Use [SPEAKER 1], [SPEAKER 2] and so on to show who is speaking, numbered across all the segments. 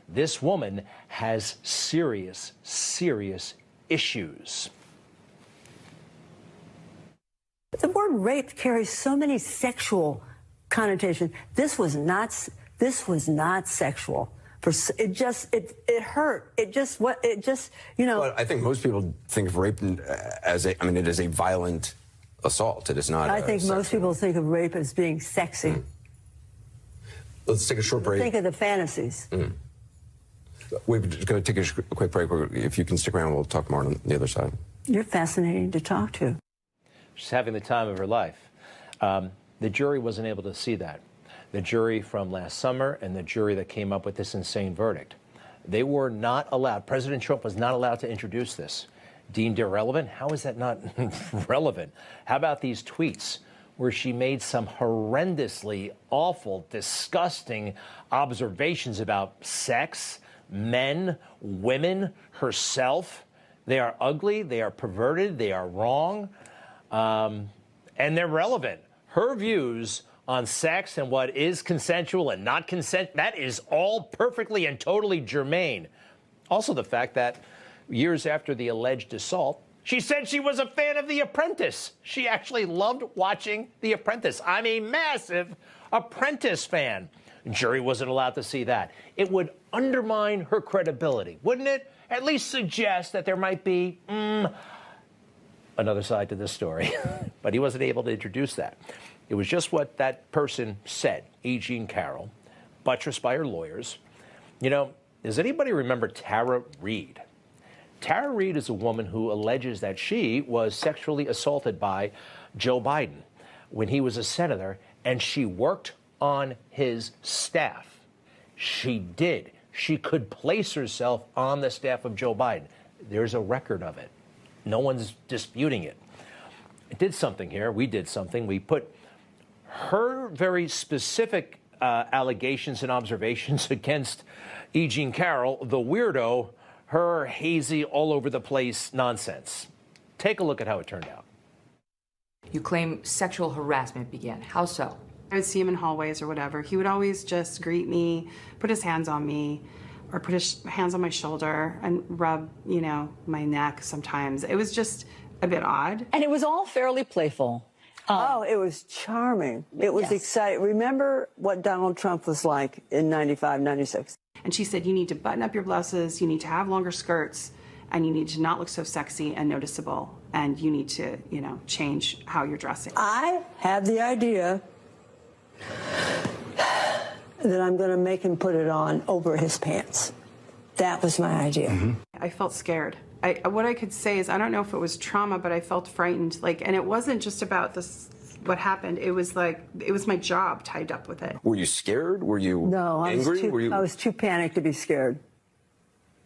[SPEAKER 1] This woman has serious, serious issues.
[SPEAKER 2] The word rape carries so many sexual connotations. This was not sexual. It hurt.
[SPEAKER 3] Well, I think most people think of rape as it is a violent assault. It is not.
[SPEAKER 2] I think most people think of rape as being sexy.
[SPEAKER 3] Let's take a short break.
[SPEAKER 2] Think of the fantasies.
[SPEAKER 3] We're going to take a quick break. If you can stick around, we'll talk more on the other side.
[SPEAKER 2] You're fascinating to talk to.
[SPEAKER 1] She's having the time of her life. The jury wasn't able to see that. The jury from last summer and the jury that came up with this insane verdict. They were not allowed. President Trump was not allowed to introduce this. Deemed irrelevant? How is that not relevant? How about these tweets where she made some horrendously awful, disgusting observations about sex, men, women, herself? They are ugly, they are perverted, they are wrong, and they're relevant. Her views on sex and what is consensual and not consent, that is all perfectly and totally germane. Also the fact that years after the alleged assault, she said she was a fan of The Apprentice. She actually loved watching The Apprentice. I'm a massive Apprentice fan. The jury wasn't allowed to see that. It would undermine her credibility, wouldn't it? At least suggest that there might be another side to this story. But he wasn't able to introduce that. It was just what that person said, E. Jean Carroll, buttressed by her lawyers. You know, does anybody remember Tara Reade? Tara Reade is a woman who alleges that she was sexually assaulted by Joe Biden when he was a senator, and she worked on his staff. She did. She could place herself on the staff of Joe Biden. There's a record of it. No one's disputing it. It did something here. We did something. We put her very specific allegations and observations against E. Jean Carroll, the weirdo, her hazy, all over the place nonsense. Take a look at how it turned out.
[SPEAKER 4] You claim sexual harassment began. How so?
[SPEAKER 5] I would see him in hallways or whatever. He would always just greet me, put his hands on me, or put his hands on my shoulder and rub, my neck sometimes. It was just a bit odd.
[SPEAKER 6] And it was all fairly playful.
[SPEAKER 2] It was charming. It was exciting. Remember what Donald Trump was like in 95, 96.
[SPEAKER 5] And she said, you need to button up your blouses, you need to have longer skirts, and you need to not look so sexy and noticeable, and you need to, change how you're dressing.
[SPEAKER 2] I had the idea that I'm going to make him put it on over his pants. That was my idea.
[SPEAKER 5] I felt scared. What I could say is, I don't know if it was trauma, but I felt frightened. And it wasn't just about this, what happened. It was my job tied up with it.
[SPEAKER 3] Were you scared? Were you angry?
[SPEAKER 2] I was too panicked to be scared.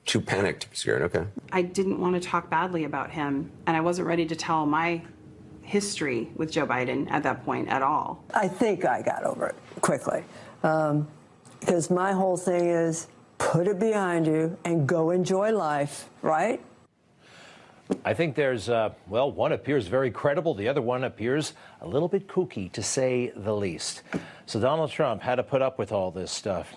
[SPEAKER 3] Too panicked to be scared, okay.
[SPEAKER 5] I didn't want to talk badly about him, and I wasn't ready to tell my history with Joe Biden at that point at all.
[SPEAKER 2] I think I got over it quickly. Because my whole thing is, put it behind you and go enjoy life, right?
[SPEAKER 1] I think there's, one appears very credible. The other one appears a little bit kooky, to say the least. So Donald Trump had to put up with all this stuff.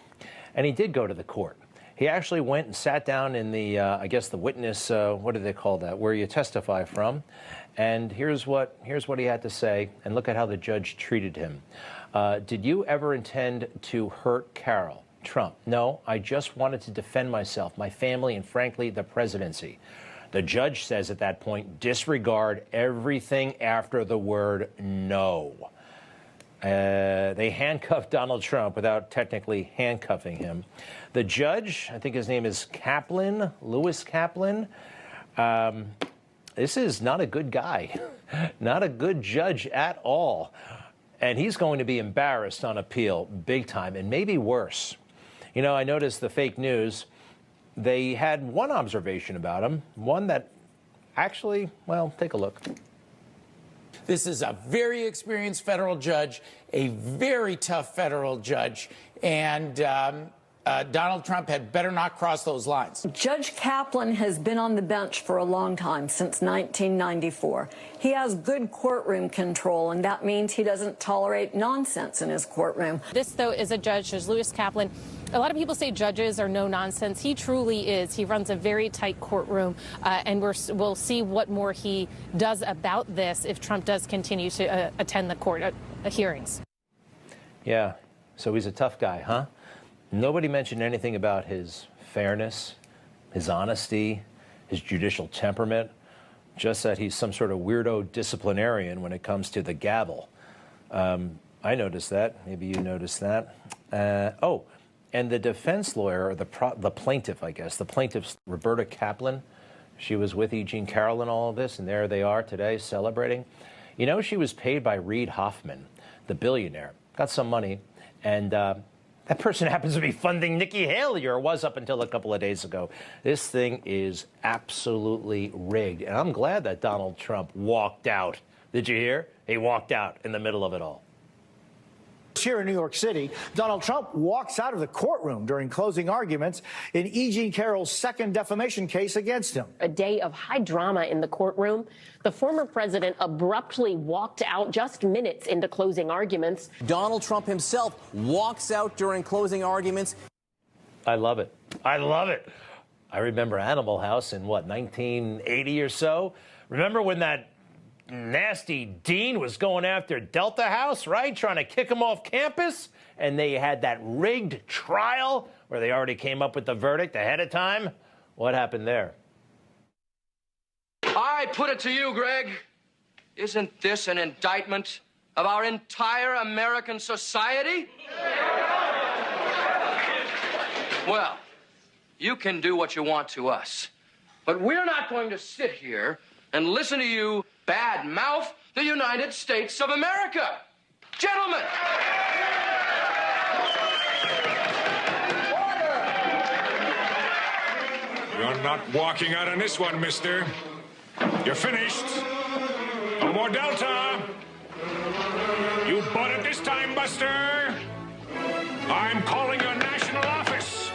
[SPEAKER 1] And he did go to the court. He actually went and sat down in the, the witness, what do they call that, where you testify from. And here's what he had to say. And look at how the judge treated him. Did you ever intend to hurt Carroll? Trump: no, I just wanted to defend myself, my family, and frankly, the presidency. The judge says at that point, disregard everything after the word no. They handcuffed Donald Trump without technically handcuffing him. The judge, I think his name is Kaplan, Lewis Kaplan. This is not a good guy, not a good judge at all. And he's going to be embarrassed on appeal big time, and maybe worse. I noticed the fake news. They had one observation about him, one that actually, take a look.
[SPEAKER 7] This is a very experienced federal judge, a very tough federal judge, and Donald Trump had better not cross those lines.
[SPEAKER 6] Judge Kaplan has been on the bench for a long time, since 1994. He has good courtroom control, and that means he doesn't tolerate nonsense in his courtroom.
[SPEAKER 8] This, though, is a judge, Judge Lewis Kaplan, A lot of people say judges are no nonsense. He truly is. He runs a very tight courtroom, and we'll see what more he does about this if Trump does continue to attend the court hearings.
[SPEAKER 1] Yeah, so he's a tough guy, huh? Nobody mentioned anything about his fairness, his honesty, his judicial temperament, just that he's some sort of weirdo disciplinarian when it comes to the gavel. I noticed that. Maybe you noticed that. Oh, and the defense lawyer, or the plaintiff, I guess, the plaintiff's Roberta Kaplan. She was with E. Jean Carroll in all of this, and there they are today celebrating. You know, she was paid by Reid Hoffman, the billionaire. Got some money, and that person happens to be funding Nikki Haley, or was up until a couple of days ago. This thing is absolutely rigged, and I'm glad that Donald Trump walked out. Did you hear? He walked out in the middle of it all.
[SPEAKER 9] Here in New York City, Donald Trump walks out of the courtroom during closing arguments in E. Jean Carroll's second defamation case against him.
[SPEAKER 10] A day of high drama in the courtroom. The former president abruptly walked out just minutes into closing arguments.
[SPEAKER 11] Donald Trump himself walks out during closing arguments.
[SPEAKER 1] I love it. I love it. I remember Animal House in, 1980 or so? Remember when that nasty dean was going after Delta House, right? Trying to kick him off campus. And they had that rigged trial where they already came up with the verdict ahead of time. What happened there?
[SPEAKER 12] I put it to you, Greg. Isn't this an indictment of our entire American society? Well, you can do what you want to us, but we're not going to sit here and listen to you badmouth the United States of America. Gentlemen!
[SPEAKER 13] You're not walking out on this one, mister. You're finished. No more Delta. You bought it this time, Buster. I'm calling your national office.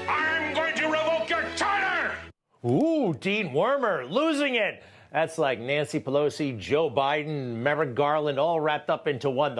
[SPEAKER 13] I'm going to revoke your charter.
[SPEAKER 1] Ooh, Dean Wormer losing it. That's like Nancy Pelosi, Joe Biden, Merrick Garland all wrapped up into one.